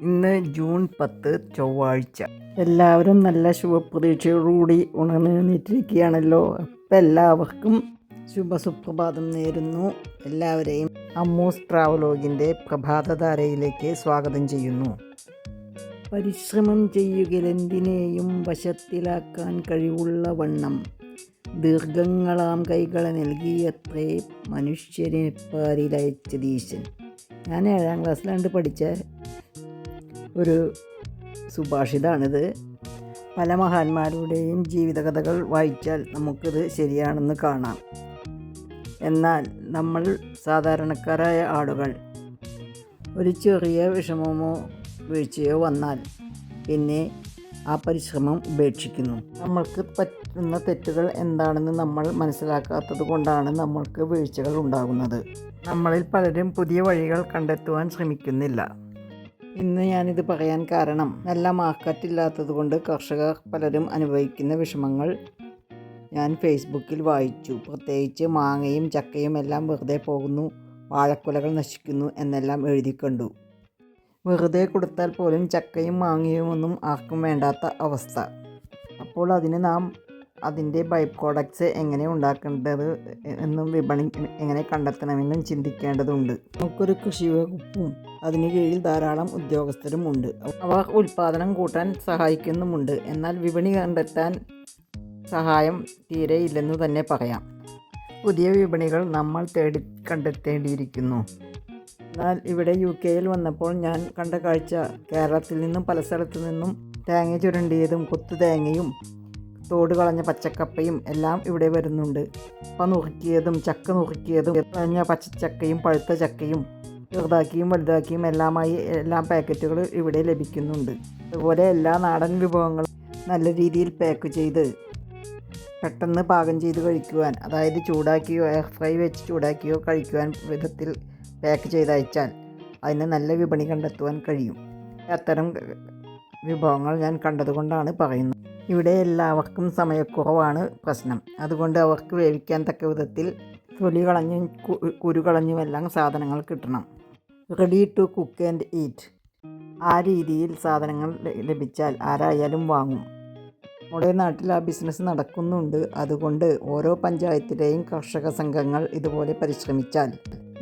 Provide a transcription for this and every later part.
ഇന്ന് ജൂൺ 10 ചൊവ്വാഴ്ച. എല്ലാവരും നല്ല ശുഭപ്രതീക്ഷയോടുകൂടി ഉണർന്നിരിക്കുകയാണല്ലോ. അപ്പം എല്ലാവർക്കും ശുഭസുപ്രഭാതം നേരുന്നു. എല്ലാവരെയും അമ്മൂസ് ട്രാവലോഗിൻ്റെ പ്രഭാതധാരയിലേക്ക് സ്വാഗതം ചെയ്യുന്നു. പരിശ്രമം ചെയ്യുകലെന്തിനേയും വശത്തിലാക്കാൻ കഴിവുള്ള വണ്ണം ദീർഘങ്ങളാം കൈകളെ നൽകിയത്രേ മനുഷ്യനെ പാരിലയച്ചതീശൻ. ഞാൻ 7ാം ക്ലാസ്സിലാണ്ട് പഠിച്ച ഒരു സുഭാഷിതമാണിത്. പല മഹാന്മാരുടെയും ജീവിതകഥകൾ വായിച്ചാൽ നമുക്കിത് ശരിയാണെന്ന് കാണാം. എന്നാൽ നമ്മൾ സാധാരണക്കാരായ ആളുകൾ ഒരു ചെറിയ വിഷമമോ വീഴ്ചയോ വന്നാൽ പിന്നെ ആ പരിശ്രമം ഉപേക്ഷിക്കുന്നു. നമ്മൾക്ക് പറ്റുന്ന തെറ്റുകൾ എന്താണെന്ന് നമ്മൾ മനസ്സിലാക്കാത്തത് കൊണ്ടാണ് നമ്മൾക്ക് വീഴ്ചകൾ ഉണ്ടാകുന്നത്. നമ്മളിൽ പലരും പുതിയ വഴികൾ കണ്ടെത്തുവാൻ ശ്രമിക്കുന്നില്ല. ഇന്ന് ഞാനിത് പറയാൻ കാരണം നല്ല മാർക്കറ്റില്ലാത്തത് കൊണ്ട് കർഷകർ പലരും അനുഭവിക്കുന്ന വിഷമങ്ങൾ ഞാൻ ഫേസ്ബുക്കിൽ വായിച്ചു. പ്രത്യേകിച്ച് മാങ്ങയും ചക്കയും എല്ലാം വെറുതെ പോകുന്നു, വാഴക്കുലകൾ നശിക്കുന്നു എന്നെല്ലാം എഴുതി കണ്ടു. വെറുതെ കൊടുത്താൽ പോലും ചക്കയും മാങ്ങയുമൊന്നും ആർക്കും വേണ്ടാത്ത അവസ്ഥ. അപ്പോൾ നാം അതിൻ്റെ ബൈ പ്രോഡക്ട്സ് എങ്ങനെ ഉണ്ടാക്കേണ്ടത് എന്നും വിപണി എങ്ങനെ കണ്ടെത്തണമെന്നും ചിന്തിക്കേണ്ടതുണ്ട്. നമുക്കൊരു കൃഷി വകുപ്പും അതിന് കീഴിൽ ധാരാളം ഉദ്യോഗസ്ഥരും ഉണ്ട്. അവർ ഉൽപ്പാദനം കൂട്ടാൻ സഹായിക്കുന്നുമുണ്ട്. എന്നാൽ വിപണി കണ്ടെത്താൻ സഹായം തീരെ ഇല്ലെന്നു തന്നെ പറയാം. പുതിയ വിപണികൾ നമ്മൾ കണ്ടെത്തേണ്ടിയിരിക്കുന്നു. എന്നാൽ ഇവിടെ UK-യിൽ വന്നപ്പോൾ ഞാൻ കണ്ട കാഴ്ച, കേരളത്തിൽ നിന്നും പല സ്ഥലത്തു നിന്നും തേങ്ങ ചുരണ്ടിയതും കൊത്തുതേങ്ങയും തോട് കളഞ്ഞ പച്ചക്കപ്പയും എല്ലാം ഇവിടെ വരുന്നുണ്ട്. കപ്പ നുറുക്കിയതും ചക്ക നുറുക്കിയതും കളഞ്ഞ പച്ചച്ചക്കയും പഴുത്ത ചക്കയും ചെറുതാക്കിയും വലുതാക്കിയും എല്ലാമായി എല്ലാ പാക്കറ്റുകൾ ഇവിടെ ലഭിക്കുന്നുണ്ട്. അതുപോലെ എല്ലാ നാടൻ വിഭവങ്ങളും നല്ല രീതിയിൽ പാക്ക് ചെയ്ത് പെട്ടെന്ന് പാകം ചെയ്ത് കഴിക്കുവാൻ, അതായത് ചൂടാക്കിയോ എയർ ഫ്രൈ വെച്ച് ചൂടാക്കിയോ കഴിക്കുവാൻ വിധത്തിൽ പാക്ക് ചെയ്തയച്ചാൽ അതിന് നല്ല വിപണി കണ്ടെത്തുവാൻ കഴിയും. അത്തരം വിഭവങ്ങൾ ഞാൻ കണ്ടതുകൊണ്ടാണ് പറയുന്നത്. ഇവിടെ എല്ലാവർക്കും സമയക്കുറവാണ് പ്രശ്നം. അതുകൊണ്ട് അവർക്ക് വേവിക്കാൻ തക്ക വിധത്തിൽ തൊലി കളഞ്ഞും കുരു കളഞ്ഞുമെല്ലാം സാധനങ്ങൾ കിട്ടണം. Ready to cook and eat. ആ രീതിയിൽ സാധനങ്ങൾ ലഭിച്ചാൽ ആരായാലും വാങ്ങും. നമ്മുടെ നാട്ടിൽ ആ ബിസിനസ് നടക്കുന്നുണ്ട്. അതുകൊണ്ട് ഓരോ പഞ്ചായത്തിലെയും കർഷക സംഘങ്ങൾ ഇതുപോലെ പരിശ്രമിച്ചാൽ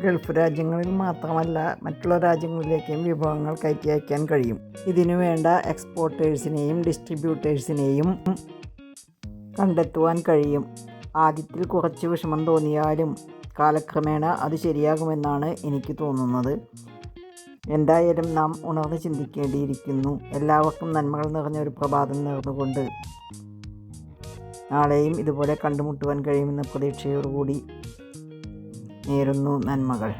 ഗൾഫ് രാജ്യങ്ങളിൽ മാത്രമല്ല മറ്റുള്ള രാജ്യങ്ങളിലേക്കും വിഭവങ്ങൾ കയറ്റി അയക്കാൻ കഴിയും. ഇതിനു വേണ്ട എക്സ്പോർട്ടേഴ്സിനെയും ഡിസ്ട്രിബ്യൂട്ടേഴ്സിനെയും കണ്ടെത്തുവാൻ കഴിയും. ആദ്യത്തിൽ കുറച്ച് വിഷമം തോന്നിയാലും കാലക്രമേണ അത് ശരിയാകുമെന്നാണ് എനിക്ക് തോന്നുന്നത്. എന്തായാലും നാം ഉണർന്ന് ചിന്തിക്കേണ്ടിയിരിക്കുന്നു. എല്ലാവർക്കും നന്മകൾ നിറഞ്ഞ ഒരു പ്രഭാതം നേർന്നുകൊണ്ട് നാളെയും ഇതുപോലെ കണ്ടുമുട്ടുവാൻ കഴിയുമെന്ന പ്രതീക്ഷയോടുകൂടി നേരുന്നു നന്മകൾ.